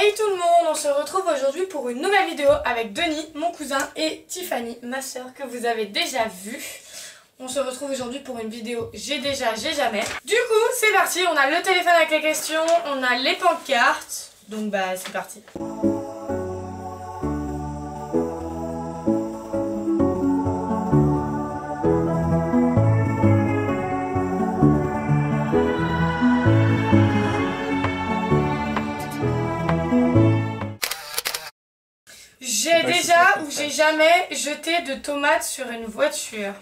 Hey tout le monde, on se retrouve aujourd'hui pour une nouvelle vidéo avec Denis, mon cousin, et Tiffany, ma soeur, que vous avez déjà vu. On se retrouve aujourd'hui pour une vidéo j'ai déjà, j'ai jamais. Du coup, c'est parti, on a le téléphone avec les questions, on a les pancartes, donc bah c'est parti. J'ai déjà ou j'ai jamais jeté de tomates sur une voiture.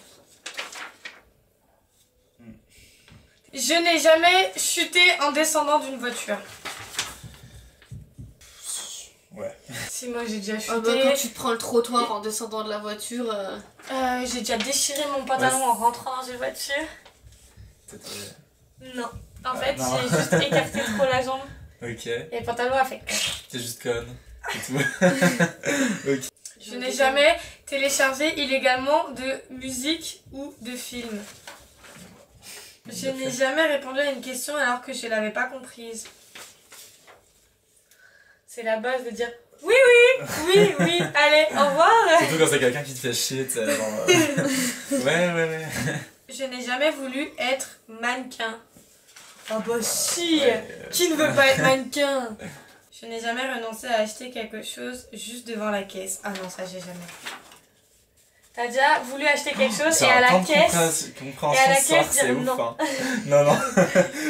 Je n'ai jamais chuté en descendant d'une voiture. Ouais. Si, moi j'ai déjà chuté. Quand tu te prends le trottoir en descendant de la voiture. J'ai déjà déchiré mon pantalon en rentrant dans une voiture. Non. En fait, non. j'ai juste écarté trop la jambe. Ok. Et le pantalon a fait. T'es juste conne. C'est tout. Ok. Je n'ai jamais téléchargé illégalement de musique ou de film. Je n'ai jamais répondu à une question alors que je ne l'avais pas comprise. C'est la base de dire oui, oui, oui, oui, allez, au revoir. Surtout quand c'est quelqu'un qui te fait chier, tu sais, genre... Ouais. Je n'ai jamais voulu être mannequin. Ah bah si, qui ne veut pas être mannequin? Je n'ai jamais renoncé à acheter quelque chose juste devant la caisse. Ah non, ça j'ai jamais. T'as déjà voulu acheter quelque chose et à la caisse... C'est ouf, non. hein. Non.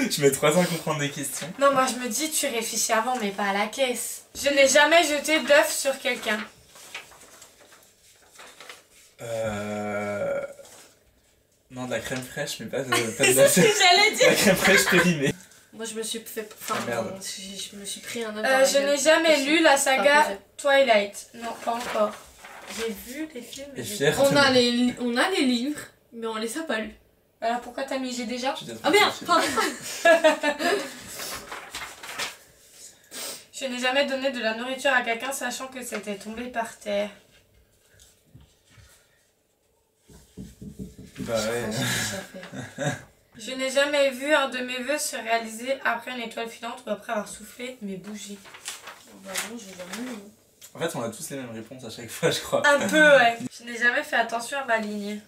Je mets 3 ans à comprendre des questions. Non, moi je me dis, tu réfléchis avant, mais pas à la caisse. Je n'ai jamais jeté d'œuf sur quelqu'un. Non, de la crème fraîche, mais pas de C'est ce que j'allais dire. La crème fraîche périmée. Moi je me suis fait. Enfin, merde. je me suis pris un œuf. Je n'ai jamais lu la saga Twilight. Non, pas encore. J'ai vu les films. Mais on a les livres, mais on les a pas lus. Alors pourquoi t'as mis j'ai déjà? Ah merde, pardon. Je n'ai jamais donné de la nourriture à quelqu'un sachant que c'était tombé par terre. Bah ouais. Je n'ai jamais vu un de mes vœux se réaliser après une étoile filante ou après avoir soufflé mes bougies. Bah non, j'ai jamais lu. En fait, on a tous les mêmes réponses à chaque fois, je crois. Un peu, ouais. Je n'ai jamais fait attention à ma ligne.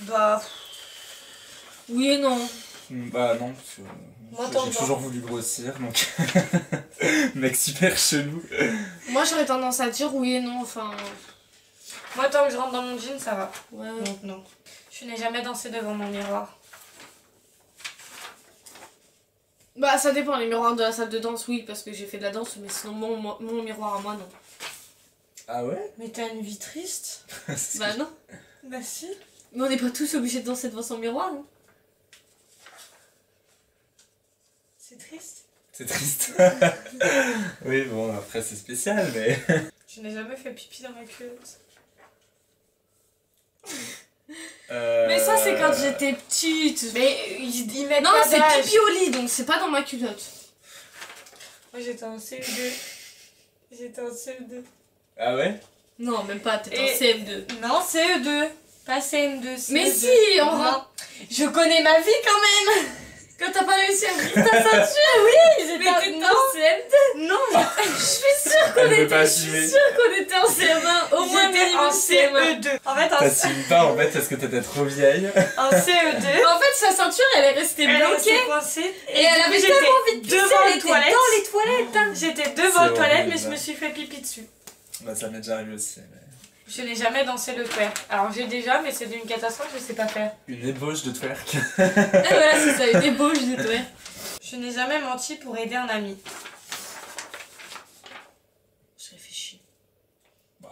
Bah... Oui et non. Bah non, parce que j'ai toujours voulu grossir, donc... Mec super chelou. Moi j'aurais tendance à dire oui et non, enfin... Moi tant que je rentre dans mon jean, ça va. Ouais. Donc non. Je n'ai jamais dansé devant mon miroir. Bah ça dépend, les miroirs de la salle de danse, oui, parce que j'ai fait de la danse, mais sinon mon miroir à moi, non. Ah ouais? Mais t'as une vie triste? Bah non. Bah si. Mais on n'est pas tous obligés de danser devant son miroir, non? C'est triste. C'est triste. Oui, bon, après c'est spécial, mais... Je n'ai jamais fait pipi dans ma culotte. Mais ça c'est quand j'étais petite. Mais ils mettent non, pas c'est d'âge. pipi au lit, donc c'est pas dans ma culotte. Moi j'étais en CE2. J'étais en CE2. Ah ouais? Non, même pas, t'étais en Et- CM2. Non, CE2. Pas CM2, CE2. Mais si, on Non. rentre. Je connais ma vie quand même. Quand t'as pas réussi à ouvrir ta ceinture. Oui, Mais j'étais t'étais non. en CM2. Non, Je suis sûre qu'on Elle veut était, pas je suis assumer. sûre qu'on était en CM1, au moins j'étais en minimum CM1. CE2. En fait, T'assumes pas en fait parce que t'étais trop vieille. en CE2. En fait, sa ceinture, elle est restée Elle bloquée. restait coincée. Et elle avait tellement envie de pisser, devant elle les était toilettes. dans les toilettes. Hein. J'étais devant C'est les toilettes, horrible. mais je me suis fait pipi dessus. Bah ça m'est déjà arrivé aussi. Mais... Je n'ai jamais dansé le twerk. Alors j'ai déjà, mais c'est une catastrophe, je sais pas faire. Une ébauche de twerk. Et voilà, c'est ça, une ébauche de toi. Je n'ai jamais menti pour aider un ami. Je réfléchis. Bah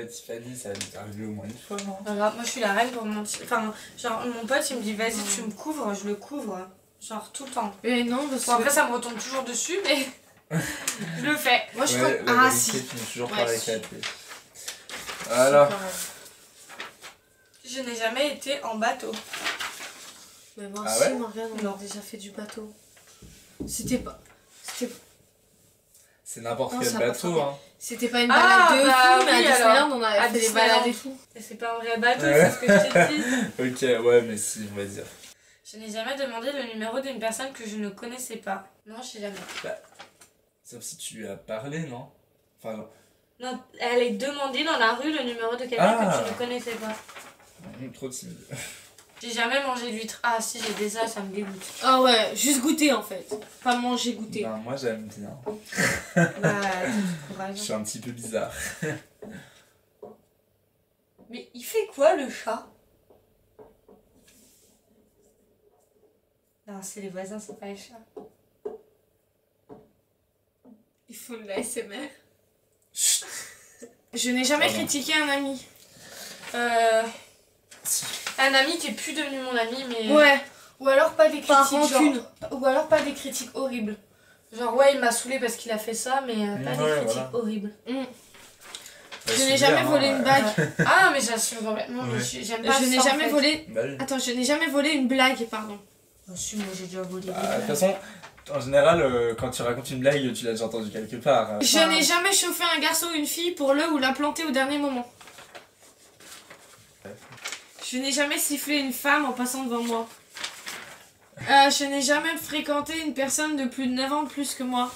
Tiffany, ça m'est arrivé au moins une fois, non? Voilà, moi je suis la reine pour mentir. Enfin, genre mon pote il me dit vas-y tu me couvres, je le couvre. Genre tout le temps. Mais non, parce Bon après que... ça me retombe toujours dessus, mais je le fais. Moi je Ouais, crois... la Ah vérité si. finit toujours Ouais, par si. éclater. Voilà. Je n'ai jamais été en bateau. Mais moi Ah aussi, ouais Morgane, on Non. a déjà fait du bateau. C'était pas... C'est n'importe Non, quel ça va bateau, pas. hein. C'était pas une Ah, balade de bah fou, mais oui, à Disneyland, alors. on avait À fait des Disneyland. balades et tout. Et c'est pas un vrai bateau, Ouais. c'est ce que je t'ai dit. Ok, ouais, mais si, on va dire. Je n'ai jamais demandé le numéro d'une personne que je ne connaissais pas. Non, je sais jamais. Sauf si tu lui as parlé, non? Enfin, Non, elle est demandée dans la rue le numéro de quelqu'un que tu ne connaissais pas. Trop timide. J'ai jamais mangé d'huître. Ah si, j'ai des ça me dégoûte. Ah ouais, juste goûter en fait. Pas manger, goûter. Ben, moi j'aime bien. Bah, je suis un petit peu bizarre. Mais il fait quoi le chat? Non, c'est les voisins, c'est pas les chats. Il faut de la SMR. Je n'ai jamais critiqué un ami. Un ami qui est plus devenu mon ami, mais... Ouais. Ou alors pas des Par critiques rancune. ou alors pas des critiques horribles. Genre ouais, il m'a saoulé parce qu'il a fait ça, mais pas des critiques horribles. Je n'ai jamais volé une bague. Ah mais j'assume complètement, mais j'aime pas ça. Je n'ai jamais volé... Bah oui. Attends, je n'ai jamais volé une blague, pardon. Oh, si, moi j'ai déjà volé des De blagues. toute façon, en général, quand tu racontes une blague, tu l'as déjà entendu quelque part. Je n'ai jamais chauffé un garçon ou une fille pour le ou la planter au dernier moment. Je n'ai jamais sifflé une femme en passant devant moi. Je n'ai jamais fréquenté une personne de plus de 9 ans plus que moi.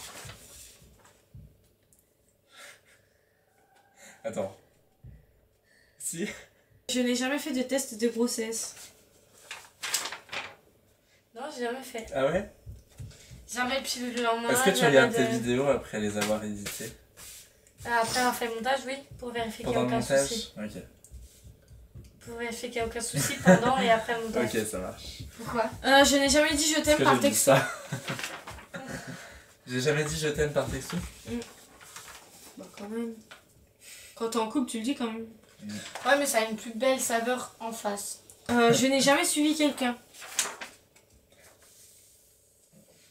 Attends. Si? Je n'ai jamais fait de test de grossesse. Non, j'ai jamais fait. Ah ouais? Jamais de pilule le lendemain. Est-ce que tu jamais regardes tes vidéos après les avoir éditées? Après avoir fait le montage, oui, pour vérifier qu'il n'y a Pendant le aucun montage? souci. Ok. Pour vérifier qu'il n'y a aucun souci pendant et après le montage. Ok, ça marche. Pourquoi? Je n'ai jamais dit je t'aime par J'ai dit texto. ça. J'ai jamais dit je t'aime par texto? Bah quand même. Quand t'es en couple, tu le dis quand même. Ouais, mais ça a une plus belle saveur en face. Je n'ai jamais suivi quelqu'un.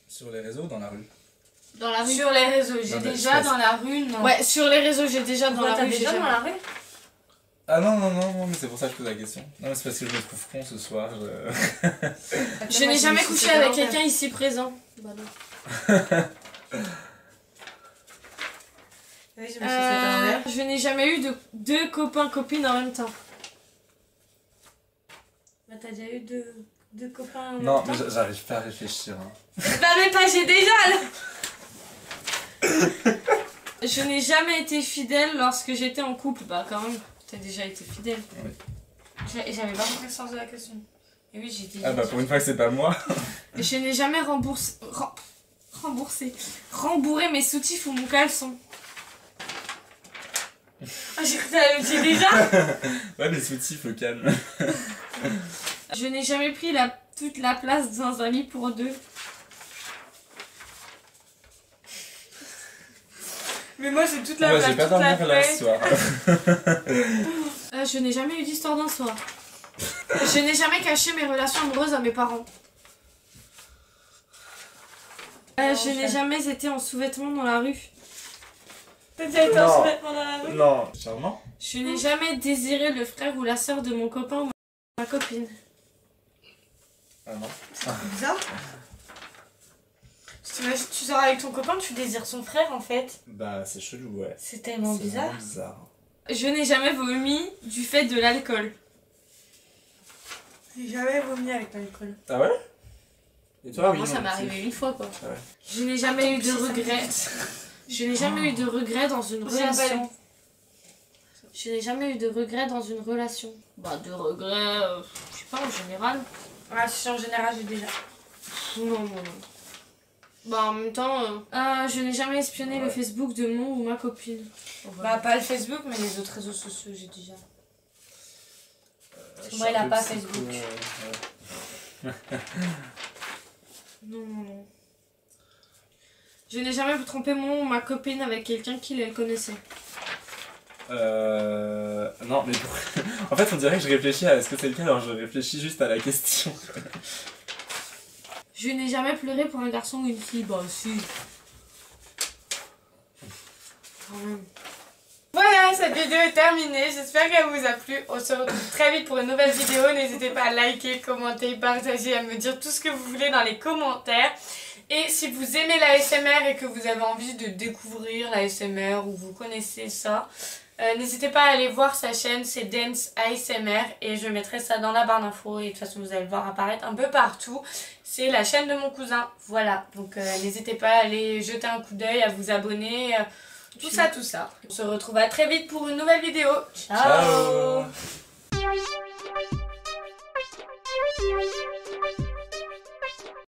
Sur les réseaux ou dans la rue? Dans la rue. Sur les réseaux, j'ai Non, mais déjà je dans la rue, non. Ouais, sur les réseaux, j'ai déjà dans la T'as rue. déjà j'ai dans jamais. la rue? Ah non, mais c'est pour ça que je pose la question. Non, mais c'est parce que je me trouve con ce soir. Je n'ai jamais couché avec quelqu'un ici présent. Bah non. Oui, je me suis fait à l'envers. Je n'ai jamais eu de deux copains-copines en même temps. Bah, t'as déjà eu deux copains en Non, même mais temps? j'arrive pas à réfléchir. Hein. Bah, mais pas, j'ai déjà là. Je n'ai jamais été fidèle lorsque j'étais en couple. Bah quand même, t'as déjà été fidèle. J'avais pas compris le sens de la question. Et oui, j'ai déjà. Ah bah pour une fois que c'est pas moi. Je n'ai jamais rembourré mes soutifs ou mon caleçon. Ah, j'ai cru que t'allais le dire déjà. Ouais, mais soutifs au calme. Je n'ai jamais pris toute la place dans un lit pour deux. Mais moi, j'ai toute la Moi, place, j'ai pas toute la dormi là ce fête. soir. Je n'ai jamais eu d'histoire d'un soir. Je n'ai jamais caché mes relations amoureuses à mes parents. Je n'ai jamais été en sous-vêtements dans la rue. T'as déjà été en sous-vêtements dans la rue? Non. Charmant. Je n'ai jamais désiré le frère ou la sœur de mon copain ou ma copine. Ah non. C'est bizarre. Tu sors avec ton copain, tu désires son frère en fait. Bah c'est chelou, ouais. C'est tellement C'est bizarre. vraiment bizarre. Je n'ai jamais vomi du fait de l'alcool. J'ai jamais vomi avec l'alcool. Ah ouais? Et toi, oui, Moi, ça non, m'est c'est- arrivé une fois quoi. Ah ouais. Je n'ai jamais eu de regrets. Je n'ai jamais eu de regrets dans une relation. Je n'ai jamais eu de regrets dans une relation. Bah, de regrets, je sais pas, en général. Ouais, si en général, j'ai déjà. Non. Bah, en même temps, je n'ai jamais espionné le Facebook de mon ou ma copine. Bah, pas le Facebook, mais les autres réseaux sociaux, j'ai déjà. Je suis Moi, il un a peu pas psycho, Facebook. ouais. Non. Je n'ai jamais trompé mon ou ma copine avec quelqu'un qui la connaissait. Non, mais pour... En fait, on dirait que je réfléchis à est-ce que c'est le cas, alors je réfléchis juste à la question. Je n'ai jamais pleuré pour un garçon ou une fille. Bah, si. Quand même. Voilà, cette vidéo est terminée. J'espère qu'elle vous a plu. On se retrouve très vite pour une nouvelle vidéo. N'hésitez pas à liker, commenter, partager, à me dire tout ce que vous voulez dans les commentaires. Et si vous aimez l'ASMR et que vous avez envie de découvrir l'ASMR ou vous connaissez ça, n'hésitez pas à aller voir sa chaîne, c'est Dance ASMR et je mettrai ça dans la barre d'infos et de toute façon vous allez le voir apparaître un peu partout. C'est la chaîne de mon cousin, voilà. Donc n'hésitez pas à aller jeter un coup d'œil, à vous abonner, tout ça. On se retrouve à très vite pour une nouvelle vidéo. Ciao.